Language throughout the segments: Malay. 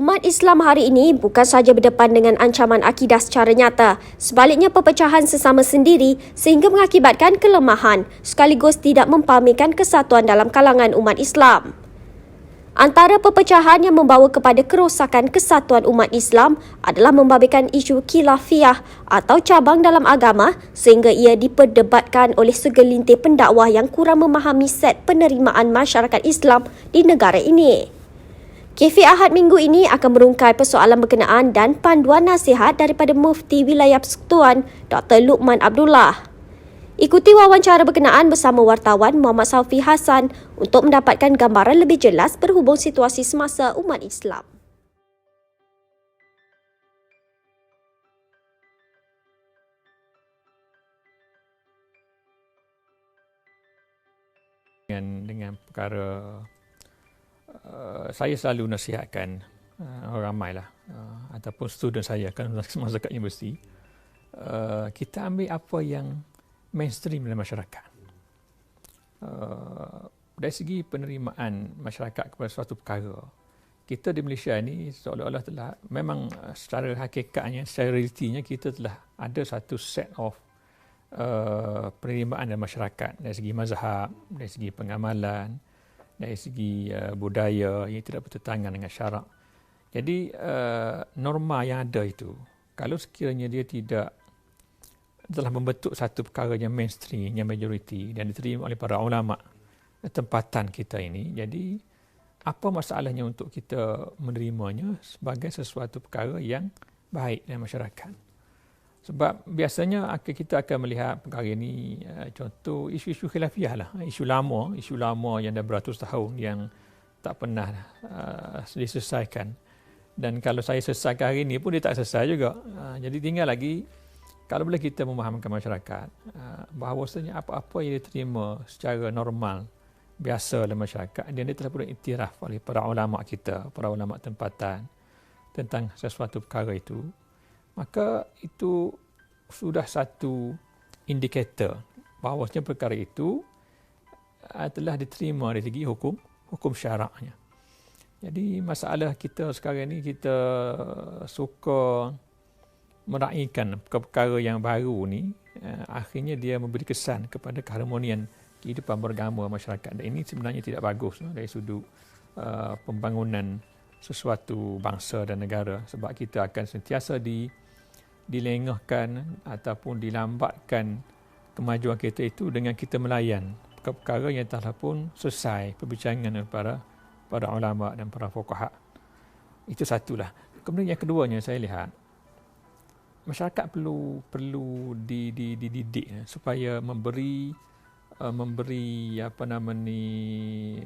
Umat Islam hari ini bukan sahaja berdepan dengan ancaman akidah secara nyata, sebaliknya perpecahan sesama sendiri sehingga mengakibatkan kelemahan sekaligus tidak mempamerkan kesatuan dalam kalangan umat Islam. Antara perpecahan yang membawa kepada kerosakan kesatuan umat Islam adalah membabitkan isu khilafiyah atau cabang dalam agama sehingga ia diperdebatkan oleh segelintir pendakwah yang kurang memahami set penerimaan masyarakat Islam di negara ini. KF Ahad minggu ini akan merungkai persoalan berkenaan dan panduan nasihat daripada Mufti Wilayah Persekutuan Dr. Luqman Abdullah. Ikuti wawancara berkenaan bersama wartawan Muhammad Saufi Hassan untuk mendapatkan gambaran lebih jelas berhubung situasi semasa umat Islam. Dengan perkara saya selalu nasihatkan orang ramai lah ataupun student saya kan masa kat universiti, kita ambil apa yang mainstream dalam masyarakat. Dari segi penerimaan masyarakat kepada suatu perkara, kita di Malaysia ni seolah-olah telah memang secara hakikatnya, secara realitinya kita telah ada satu set of penerimaan dalam masyarakat dari segi mazhab, dari segi pengamalan, dari segi budaya yang tidak bertentangan dengan syarak. Jadi norma yang ada itu, kalau sekiranya dia tidak telah membentuk satu perkara yang mainstream, yang majoriti dan diterima oleh para ulama tempatan kita ini, jadi apa masalahnya untuk kita menerimanya sebagai sesuatu perkara yang baik dalam masyarakat? Sebab biasanya kita akan melihat perkara ini, contoh isu-isu khilafiyah lah, isu lama yang dah beratus tahun yang tak pernah diselesaikan. Dan kalau saya selesaikan hari ini pun dia tak selesai juga. Jadi tinggal lagi, kalau boleh kita memahamkan masyarakat bahawasanya apa-apa yang diterima secara normal, biasa dalam masyarakat, dan dia telah pun iktiraf oleh para ulama kita, para ulama tempatan tentang sesuatu perkara itu, maka itu sudah satu indikator bahawasanya perkara itu telah diterima dari segi hukum syaraknya. Jadi masalah kita sekarang ni, kita suka meraihkan perkara yang baru ni, akhirnya dia memberi kesan kepada keharmonian kehidupan beragama masyarakat. Dan ini sebenarnya tidak bagus dari sudut pembangunan sesuatu bangsa dan negara, sebab kita akan sentiasa dilengahkan ataupun dilambatkan kemajuan kita itu dengan kita melayan perkara yang telah pun selesai perbincangan para ulama dan para fuqaha. Itu satulah. Kemudian yang keduanya, saya lihat masyarakat perlu dididik supaya memberi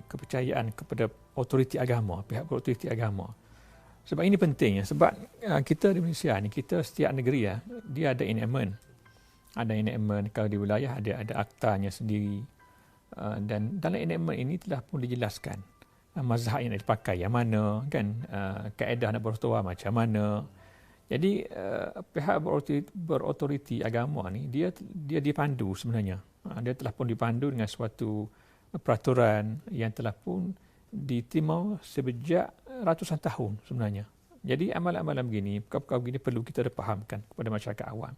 kepercayaan kepada autoriti agama, pihak autoriti agama. Sebab ini penting, sebab kita di Malaysia ni, kita setiap negeri dia ada enactment. Ada enactment, kalau di wilayah ada aktanya sendiri. Dan dalam enactment ini telah pun dijelaskan mazhab yang nak dipakai yang mana, kan, kaedah nak bertuah macam mana. Jadi pihak berautoriti agama ni dia dipandu sebenarnya. Dia telah pun dipandu dengan suatu peraturan yang telah pun diterima sejak ratusan tahun sebenarnya. Jadi amalan-amalan begini, perkara-perkara begini perlu kita fahamkan kepada masyarakat awam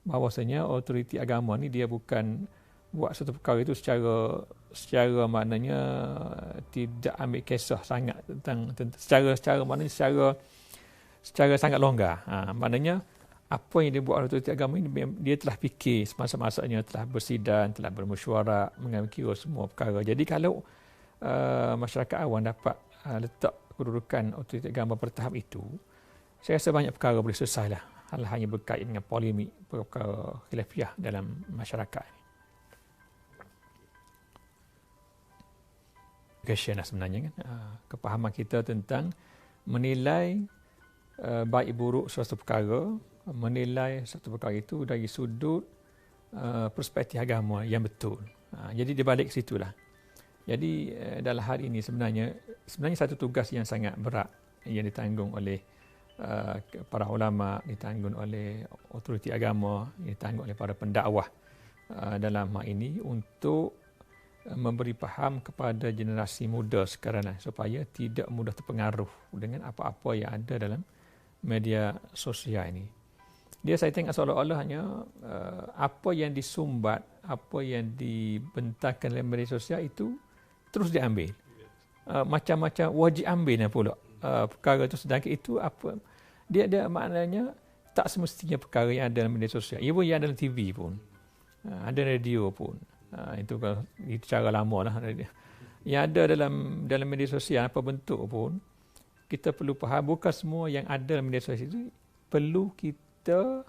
bahawasanya autoriti agama ni dia bukan buat satu perkara itu secara maknanya tidak ambil kisah sangat tentang secara sangat longgar. Maknanya apa yang dia buat oleh autoriti agama ini, dia telah fikir semasa-masanya, telah bersidang, telah bermesyuarat, mengambil kira semua perkara. Jadi kalau masyarakat awam dapat letak kedudukan autoriti agama bertahap itu, saya rasa banyak perkara boleh selesai lah. Hal-hal yang berkait dengan polemik perkara khilafiyah dalam masyarakat ini. Question lah sebenarnya, kan, kepahaman kita tentang menilai baik buruk suatu perkara, menilai satu perkara itu dari sudut perspektif agama yang betul. Jadi di balik situlah. Jadi dalam hari ini sebenarnya satu tugas yang sangat berat yang ditanggung oleh para ulama, ditanggung oleh autoriti agama, ditanggung oleh para pendakwah dalam hal ini untuk memberi faham kepada generasi muda sekarang supaya tidak mudah terpengaruh dengan apa-apa yang ada dalam media sosial ini. Dia saya tengok seolah-olah hanya apa yang disumbat, apa yang dibentangkan dalam media sosial itu terus diambil. Macam-macam wajib ambil pula perkara itu, sedangkan itu apa dia maknanya tak semestinya perkara yang ada dalam media sosial. Ia pun yang ada dalam TV pun, ada radio pun. Itu cara lama lah. Yang ada dalam media sosial apa bentuk pun, kita perlu faham bukan semua yang ada dalam media sosial itu perlu kita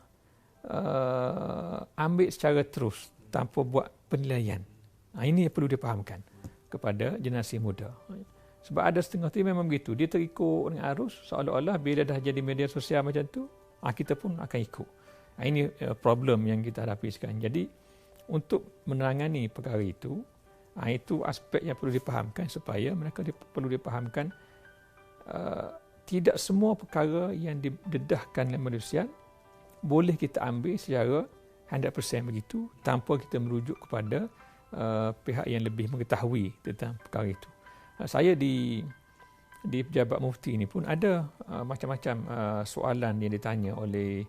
ambil secara terus tanpa buat penilaian. Ini yang perlu dipahamkan kepada generasi muda. Sebab ada setengah tu memang begitu. Dia terikut dengan arus, seolah-olah bila dah jadi media sosial macam tu, kita pun akan ikut. Ini problem yang kita hadapi sekarang. Jadi untuk menangani perkara itu aspek yang perlu dipahamkan supaya mereka perlu dipahamkan tidak semua perkara yang didedahkan oleh manusia boleh kita ambil secara 100% begitu tanpa kita merujuk kepada pihak yang lebih mengetahui tentang perkara itu. Saya di Pejabat Mufti ini pun ada macam-macam soalan yang ditanya oleh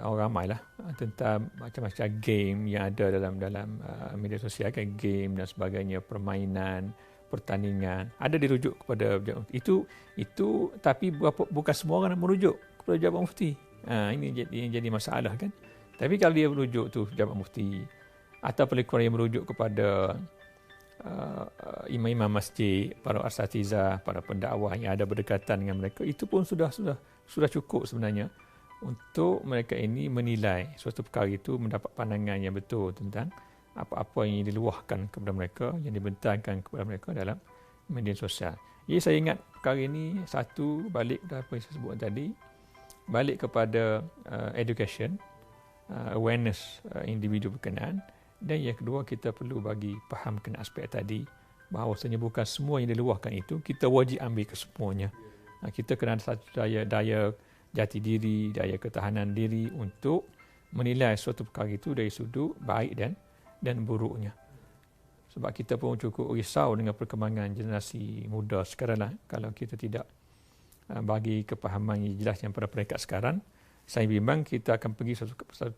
orang ramai lah tentang macam-macam game yang ada dalam media sosial, kan, game dan sebagainya, permainan, pertandingan, ada dirujuk kepada Pejabat Mufti. Itu tapi bukan semua orang nak merujuk kepada Pejabat Mufti. Ini jadi masalah, kan. Tapi kalau dia merujuk tu Pejabat Mufti atau paling kurang dia merujuk kepada imam-imam masjid, para asatizah, para pendakwah yang ada berdekatan dengan mereka, itu pun sudah cukup sebenarnya untuk mereka ini menilai suatu perkara itu, mendapat pandangan yang betul tentang apa-apa yang diluahkan kepada mereka, yang dibentangkan kepada mereka dalam media sosial. Jadi saya ingat perkara ini, satu, balik kepada apa yang saya sebut tadi, balik kepada education, awareness individu berkenaan. Dan yang kedua, kita perlu bagi fahamkan aspek tadi, bahawasanya bukan semua yang diluahkan itu kita wajib ambil kesemuanya. Kita kena ada satu daya jati diri, daya ketahanan diri untuk menilai suatu perkara itu dari sudut baik dan buruknya. Sebab kita pun cukup risau dengan perkembangan generasi muda sekarang lah. Kalau kita tidak bagi kepahaman yang jelas yang pada peringkat sekarang, saya bimbang kita akan pergi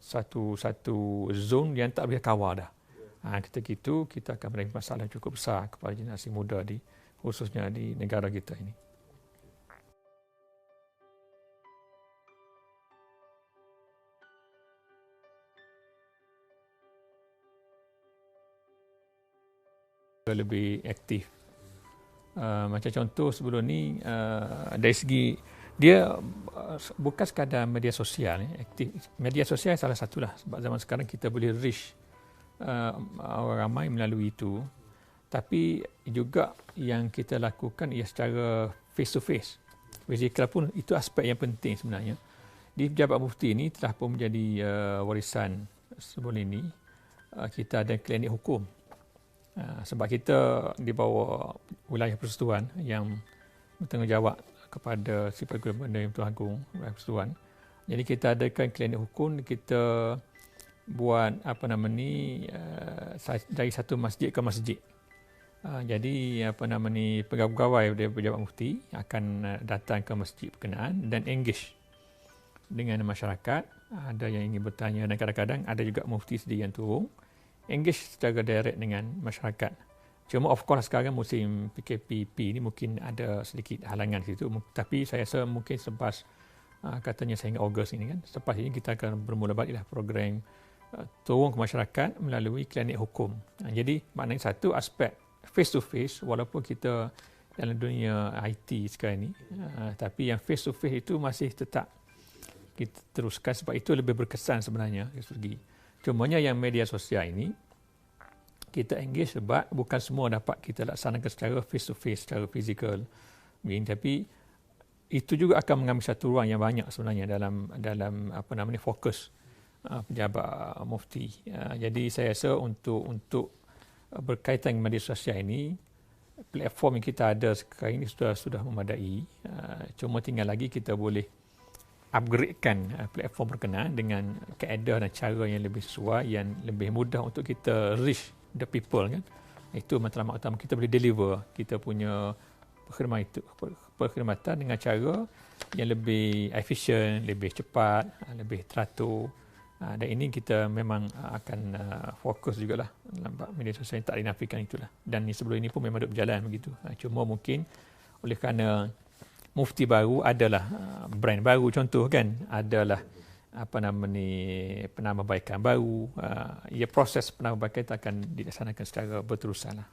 satu zon yang tak boleh kawal dah. Ketika itu kita akan mengalami masalah cukup besar kepada generasi muda khususnya di negara kita ini. Lebih aktif. Macam contoh sebelum ni, dari segi dia bukan sekadar media sosial, aktif. Media sosial salah satulah, sebab zaman sekarang kita boleh reach orang ramai melalui itu. Tapi juga yang kita lakukan ia secara face to face, fizikal pun itu aspek yang penting sebenarnya. Di Pejabat Mufti ini telah pun menjadi warisan sebelum ini. Kita ada klinik hukum. Sebab kita di bawah wilayah persekutuan yang bertanggungjawab kepada si Pegawai Benda yang Tuan Agung Persekutuan. Jadi kita adakan klinik hukum, kita buat dari satu masjid ke masjid. Jadi pegawai dari Pejabat Mufti akan datang ke masjid berkenaan dan engage dengan masyarakat. Ada yang ingin bertanya dan kadang-kadang ada juga mufti sendiri yang turun engage secara direct dengan masyarakat. Cuma of course sekarang musim PKPP ni mungkin ada sedikit halangan situ, tapi saya rasa mungkin selepas katanya sehingga Ogos ini, kan, selepas ini kita akan bermula baliklah program turun ke masyarakat melalui klinik hukum. Jadi maknanya satu aspek face to face, walaupun kita dalam dunia IT sekarang ni, tapi yang face to face itu masih tetap kita teruskan sebab itu lebih berkesan sebenarnya dari segi. Cumanya yang media sosial ini kita engage sebab bukan semua dapat kita laksanakan secara face to face, secara fizikal. Tapi itu juga akan mengambil satu ruang yang banyak sebenarnya dalam fokus Pejabat Mufti. Jadi saya rasa untuk berkaitan dengan media sosial ini, platform yang kita ada sekarang ini sudah memadai. Cuma tinggal lagi kita boleh upgradekan platform berkenaan dengan kaedah dan cara yang lebih sesuai, yang lebih mudah untuk kita reach the people, kan. Itu matlamat utama, kita boleh deliver kita punya perkhidmatan dengan cara yang lebih efisien, lebih cepat, lebih teratur. Dan ini kita memang akan fokus jugalah dalam media sosial, tak dinafikan itulah. Dan sebelum ini pun memang berjalan begitu. Cuma mungkin oleh kerana mufti baru adalah brand baru, contoh kan, adalah penambahbaikan baru, proses penambahbaikan itu akan dilaksanakan secara berterusan lah.